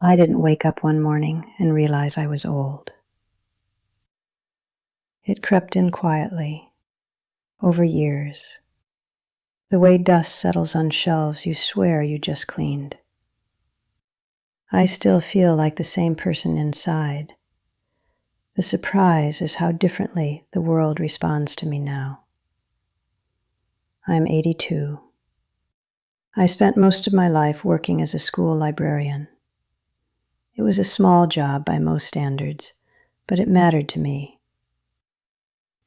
I didn't wake up one morning and realize I was old. It crept in quietly, over years, the way dust settles on shelves you swear you just cleaned. I still feel like the same person inside. The surprise is how differently the world responds to me now. I'm 82. I spent most of my life working as a school librarian. It was a small job by most standards, but it mattered to me.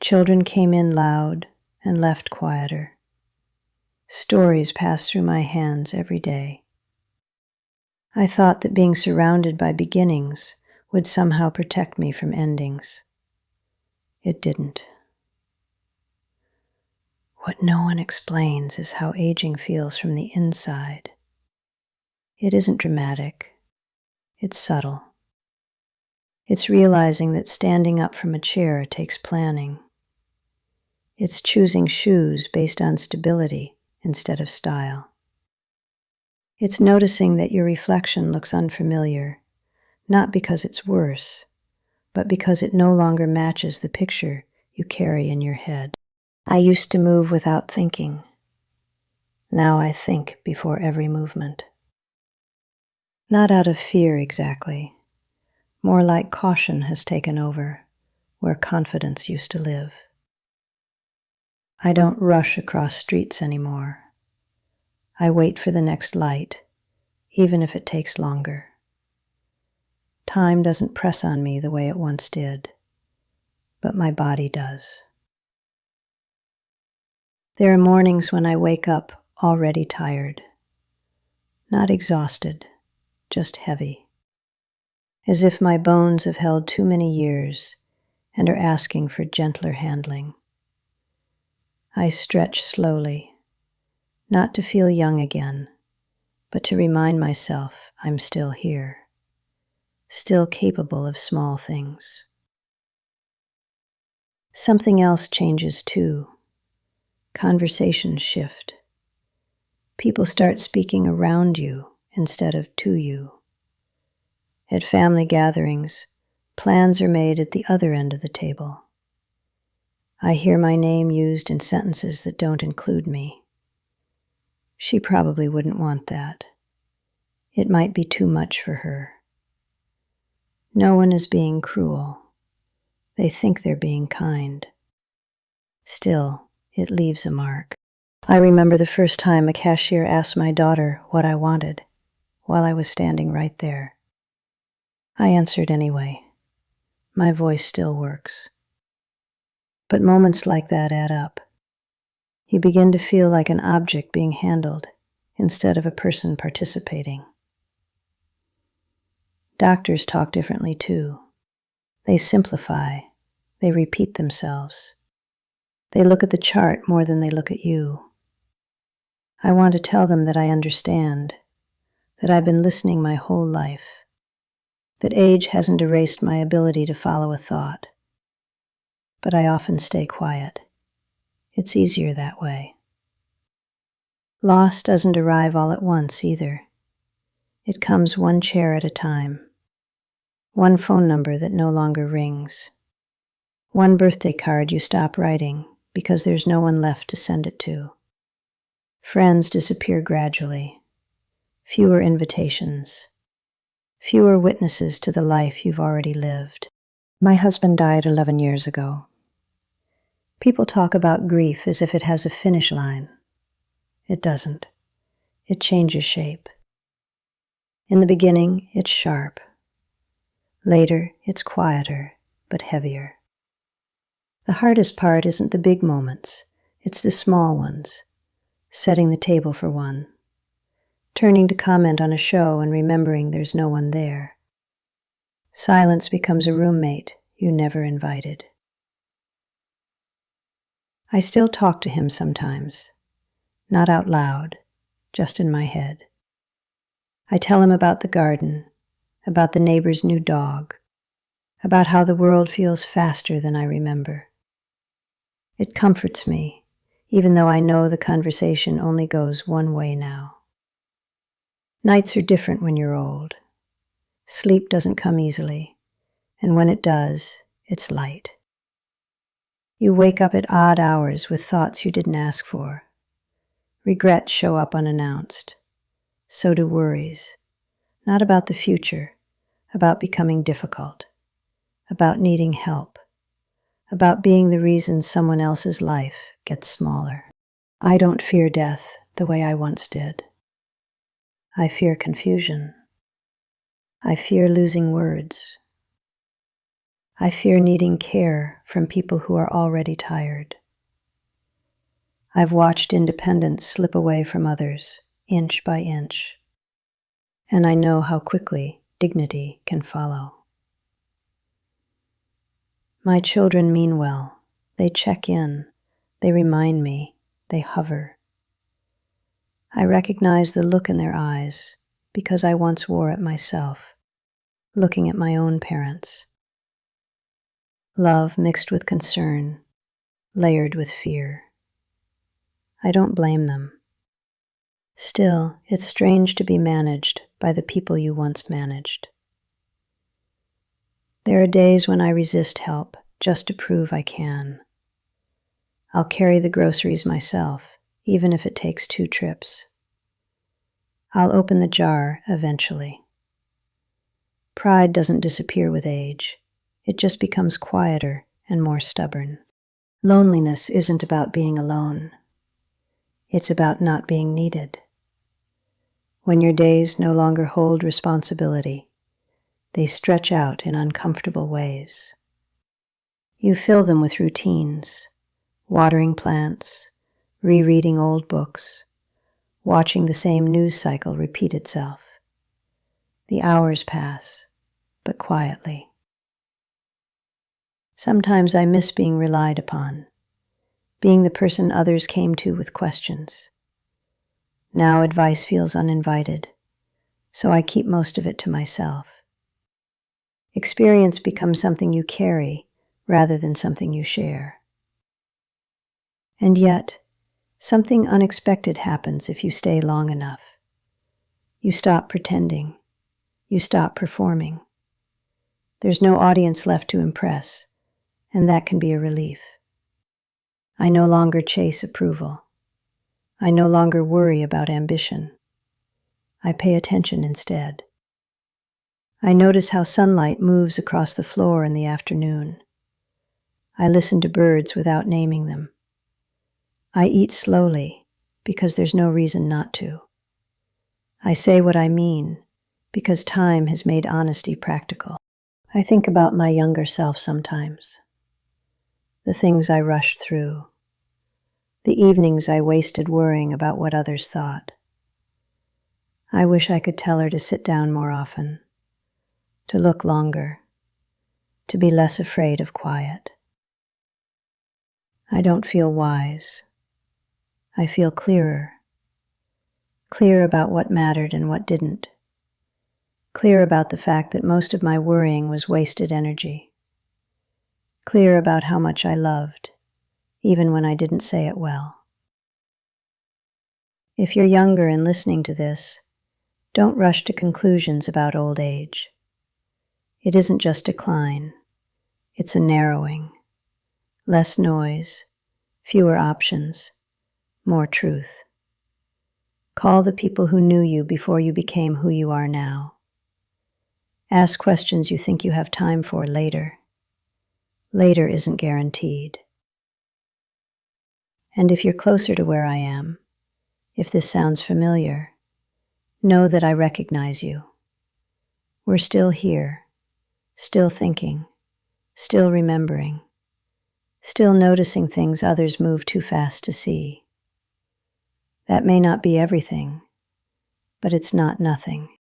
Children came in loud and left quieter. Stories passed through my hands every day. I thought that being surrounded by beginnings would somehow protect me from endings. It didn't. What no one explains is how aging feels from the inside. It isn't dramatic. It's subtle. It's realizing that standing up from a chair takes planning. It's choosing shoes based on stability instead of style. It's noticing that your reflection looks unfamiliar, not because it's worse, but because it no longer matches the picture you carry in your head. I used to move without thinking. Now I think before every movement. Not out of fear exactly. More like caution has taken over, where confidence used to live. I don't rush across streets anymore. I wait for the next light, even if it takes longer. Time doesn't press on me the way it once did, but my body does. There are mornings when I wake up already tired. Not exhausted, just heavy. As if my bones have held too many years and are asking for gentler handling. I stretch slowly, not to feel young again, but to remind myself I'm still here, still capable of small things. Something else changes too. Conversations shift. People start speaking around you instead of to you. At family gatherings, plans are made at the other end of the table. I hear my name used in sentences that don't include me. She probably wouldn't want that. It might be too much for her. No one is being cruel. They think they're being kind. Still, it leaves a mark. I remember the first time a cashier asked my daughter what I wanted while I was standing right there. I answered anyway. My voice still works. But moments like that add up. You begin to feel like an object being handled instead of a person participating. Doctors talk differently too. They simplify. They repeat themselves. They look at the chart more than they look at you. I want to tell them that I understand, that I've been listening my whole life, that age hasn't erased my ability to follow a thought. But I often stay quiet. It's easier that way. Loss doesn't arrive all at once either. It comes one chair at a time, one phone number that no longer rings, one birthday card you stop writing because there's no one left to send it to. Friends disappear gradually, fewer invitations, fewer witnesses to the life you've already lived. My husband died 11 years ago. People talk about grief as if it has a finish line. It doesn't. It changes shape. In the beginning, it's sharp. Later, it's quieter, but heavier. The hardest part isn't the big moments. It's the small ones. Setting the table for one. Turning to comment on a show and remembering there's no one there. Silence becomes a roommate you never invited. I still talk to him sometimes. Not out loud, just in my head. I tell him about the garden, about the neighbor's new dog, about how the world feels faster than I remember. It comforts me, even though I know the conversation only goes one way now. Nights are different when you're old. Sleep doesn't come easily, and when it does, it's light. You wake up at odd hours with thoughts you didn't ask for. Regrets show up unannounced. So do worries. Not about the future, about becoming difficult, about needing help, about being the reason someone else's life gets smaller. I don't fear death the way I once did. I fear confusion. I fear losing words. I fear needing care from people who are already tired. I've watched independence slip away from others, inch by inch, and I know how quickly dignity can follow. My children mean well. They check in. They remind me. They hover. I recognize the look in their eyes because I once wore it myself, looking at my own parents. Love mixed with concern, layered with fear. I don't blame them. Still, it's strange to be managed by the people you once managed. There are days when I resist help just to prove I can. I'll carry the groceries myself, even if it takes 2 trips. I'll open the jar eventually. Pride doesn't disappear with age. It just becomes quieter and more stubborn. Loneliness isn't about being alone. It's about not being needed. When your days no longer hold responsibility, they stretch out in uncomfortable ways. You fill them with routines, watering plants, rereading old books, watching the same news cycle repeat itself. The hours pass, but quietly. Sometimes I miss being relied upon, being the person others came to with questions. Now advice feels uninvited, so I keep most of it to myself. Experience becomes something you carry rather than something you share. And yet, something unexpected happens if you stay long enough. You stop pretending. You stop performing. There's no audience left to impress, and that can be a relief. I no longer chase approval. I no longer worry about ambition. I pay attention instead. I notice how sunlight moves across the floor in the afternoon. I listen to birds without naming them. I eat slowly because there's no reason not to. I say what I mean because time has made honesty practical. I think about my younger self sometimes. The things I rushed through. The evenings I wasted worrying about what others thought. I wish I could tell her to sit down more often, to look longer, to be less afraid of quiet. I don't feel wise. I feel clearer. Clear about what mattered and what didn't. Clear about the fact that most of my worrying was wasted energy. Clear about how much I loved, even when I didn't say it well. If you're younger and listening to this, don't rush to conclusions about old age. It isn't just decline. It's a narrowing. Less noise, fewer options, more truth. Call the people who knew you before you became who you are now. Ask questions you think you have time for later. Later isn't guaranteed. And if you're closer to where I am, if this sounds familiar, know that I recognize you. We're still here, still thinking, still remembering, still noticing things others move too fast to see. That may not be everything, but it's not nothing.